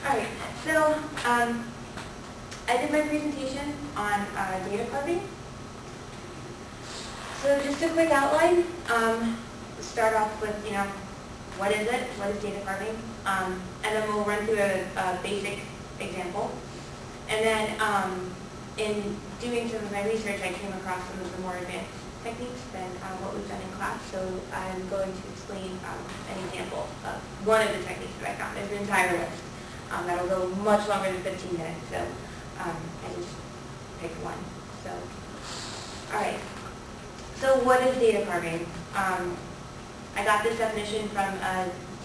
Alright, so I did my presentation on data carving. So just a quick outline. Start off with, what is it? What is data carving? And then we'll run through a basic example. And then in doing some of my research, I came across some of the more advanced techniques than what we've done in class. So I'm going to explain an example of one of the techniques that I found. There's an entire list. That'll go much longer than 15 minutes, so I just picked one. So, all right. So what is data carving? I got this definition from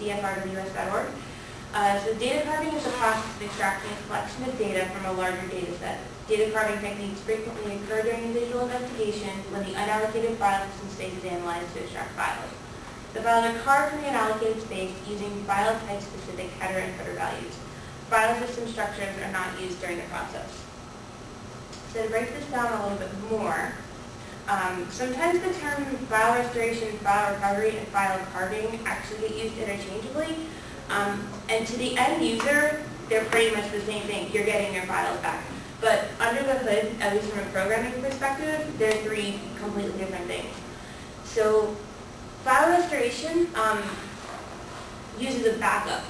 dfrws.org. So data carving is a process of extracting a collection of data from a larger data set. Data carving techniques frequently occur during a visual investigation when the unallocated file system space is analyzed to extract files. The files are carved from the unallocated space using file type-specific header and footer values. File system structures are not used during the process. So to break this down a little bit more, sometimes the term file restoration, file recovery, and file carving actually get used interchangeably. And to the end user, they're pretty much the same thing. You're getting your files back. But under the hood, at least from a programming perspective, they're three completely different things. So file restoration uses a backup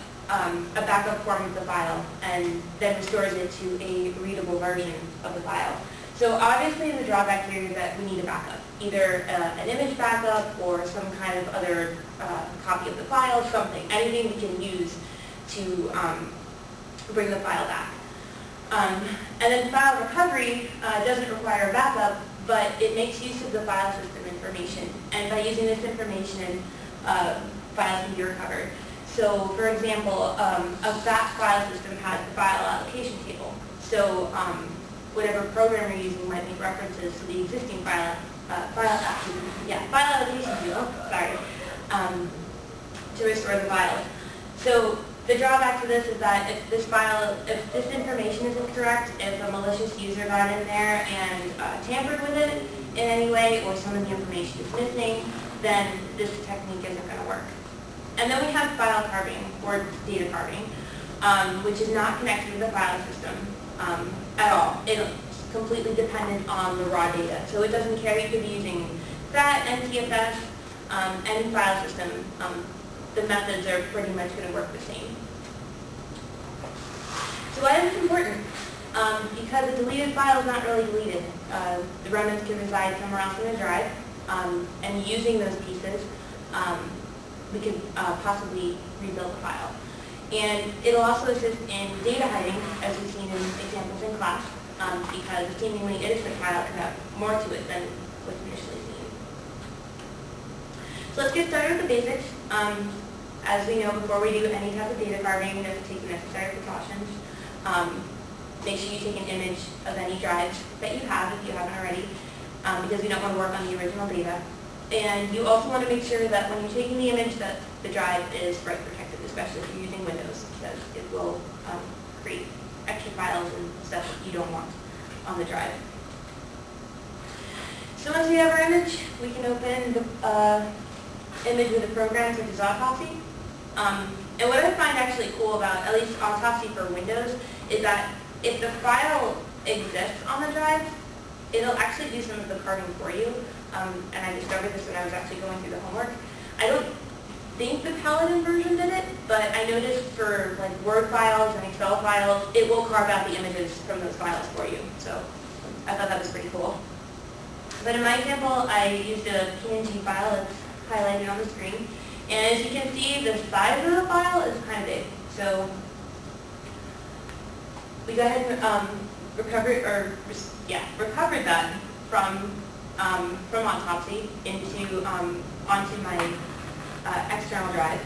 form of the file and then restores it to a readable version of the file. So obviously the drawback here is that we need a backup, either an image backup or some kind of other copy of the file, something, anything we can use to bring the file back. And then file recovery doesn't require a backup, but it makes use of the file system information. And by using this information, files can be recovered. So, for example, a FAT file system has the file allocation table. So, whatever program you're using might make references to the existing file allocation table. Sorry, to restore the files. So, the drawback to this is that if this information isn't correct, if a malicious user got in there and tampered with it in any way, or some of the information is missing, then this technique isn't going to work. And then we have file carving, or data carving, which is not connected to the file system at all. It's completely dependent on the raw data. So it doesn't care. You could be using FAT, NTFS, any file system. The methods are pretty much going to work the same. So why is this important? Because a deleted file is not really deleted. The remnants can reside somewhere else in the drive, and using those pieces, we could possibly rebuild the file. And it'll also assist in data hiding, as we've seen in examples in class, because a seemingly innocent file can have more to it than what's initially seen. So let's get started with the basics. As we know, before we do any type of data carving, we have to take the necessary precautions. Make sure you take an image of any drives that you have, if you haven't already, because we don't want to work on the original data. And you also want to make sure that when you're taking the image that the drive is write protected, especially if you're using Windows, because it will create extra files and stuff that you don't want on the drive. So once we have our image, we can open the image with a program such as Autopsy. And what I find actually cool about, at least Autopsy for Windows, is that if the file exists on the drive, it'll actually do some of the carving for you. And I discovered this when I was actually going through the homework. I don't think the Paladin version did it, but I noticed for like Word files and Excel files, it will carve out the images from those files for you. So I thought that was pretty cool. But in my example, I used a PNG file that's highlighted on the screen. And as you can see, the size of the file is kind of big. So we go ahead and recovered that from Autopsy into onto my external drive.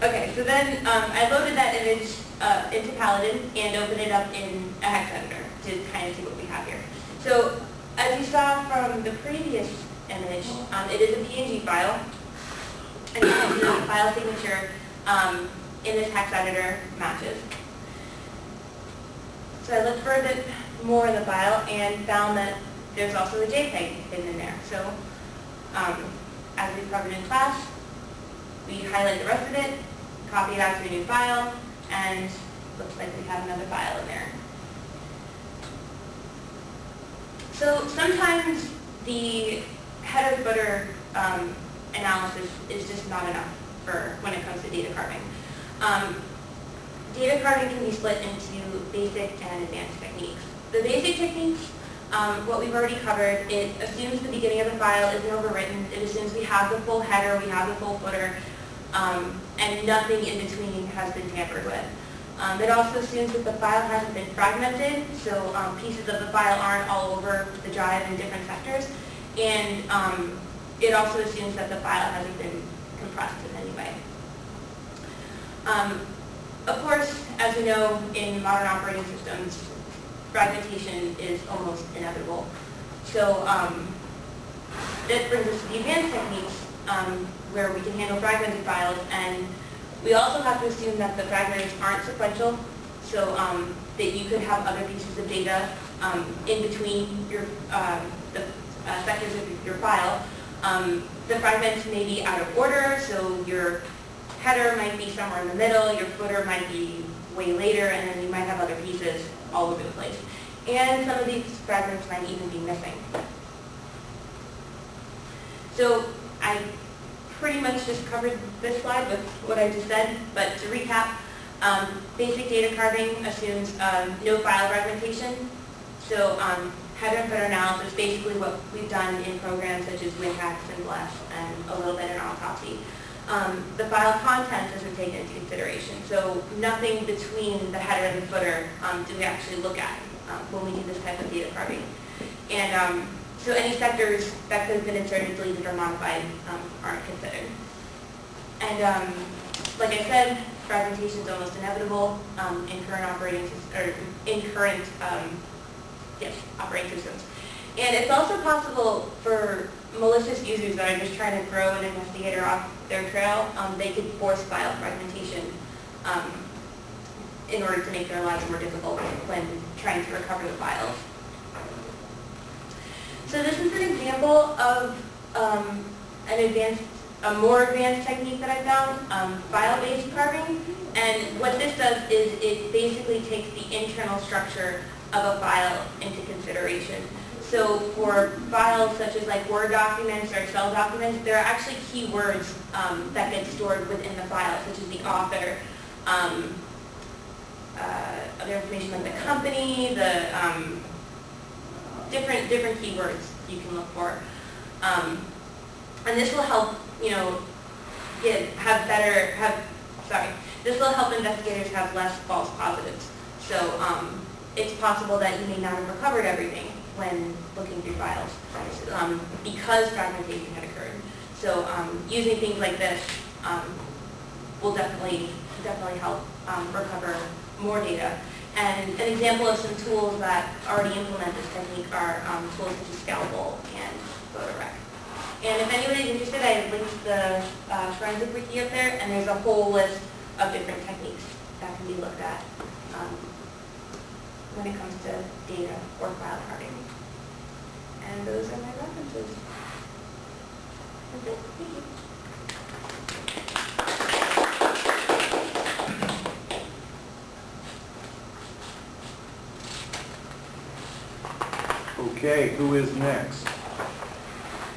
Okay. So then I loaded that image into Paladin and opened it up in a hex editor to kind of see what we have here. So as you saw from the previous image, it is a PNG file, and you can see the file signature in this hex editor matches. So I looked for a bit more in the file and found that there's also a JPEG hidden in there. So as we covered in class, we highlight the rest of it, copy it out to a new file, and looks like we have another file in there. So sometimes the header-footer analysis is just not enough for when it comes to data carving. Data carving can be split into basic and advanced techniques. The basic techniques, what we've already covered, it assumes the beginning of the file isn't overwritten. It assumes we have the full header, we have the full footer, and nothing in between has been tampered with. It also assumes that the file hasn't been fragmented, so pieces of the file aren't all over the drive in different sectors. And it also assumes that the file hasn't been compressed in any way. Of course, as we know, in modern operating systems, fragmentation is almost inevitable. So that brings us to the advanced techniques where we can handle fragmented files, and we also have to assume that the fragments aren't sequential, so that you could have other pieces of data in between your the sectors of your file. The fragments may be out of order, so your header might be somewhere in the middle, your footer might be way later, and then you might have other pieces all over the place. And some of these fragments might even be missing. So I pretty much just covered this slide with what I just said, but to recap, basic data carving assumes no file fragmentation. So header and footer analysis, basically what we've done in programs such as WinHacks and Bless and a little bit in Autopsy. The file contents isn't taken into consideration, so nothing between the header and the footer do we actually look at when we do this type of data carving. And so any sectors that could have been inserted, deleted, or modified aren't considered. And like I said, fragmentation is almost inevitable in current operating operating systems. And it's also possible for malicious users that are just trying to throw an investigator off their trail, they could force file fragmentation in order to make their lives more difficult when trying to recover the files. So this is an example of a more advanced technique that I found, file-based carving. And what this does is it basically takes the internal structure of a file into consideration. So for files such as like Word documents or Excel documents, there are actually keywords that get stored within the file, such as the author, other information like the company, the different keywords you can look for. And this will help, this will help investigators have less false positives. So it's possible that you may not have recovered everything when looking through files because fragmentation had occurred. So using things like this will definitely help recover more data. And an example of some tools that already implement this technique are tools such as Scalpel and PhotoRec. And if anybody's interested, I linked the forensic wiki up there, and there's a whole list of different techniques that can be looked at when it comes to data or file carving. And those are my references. That's it. Thank you. Okay, who is next?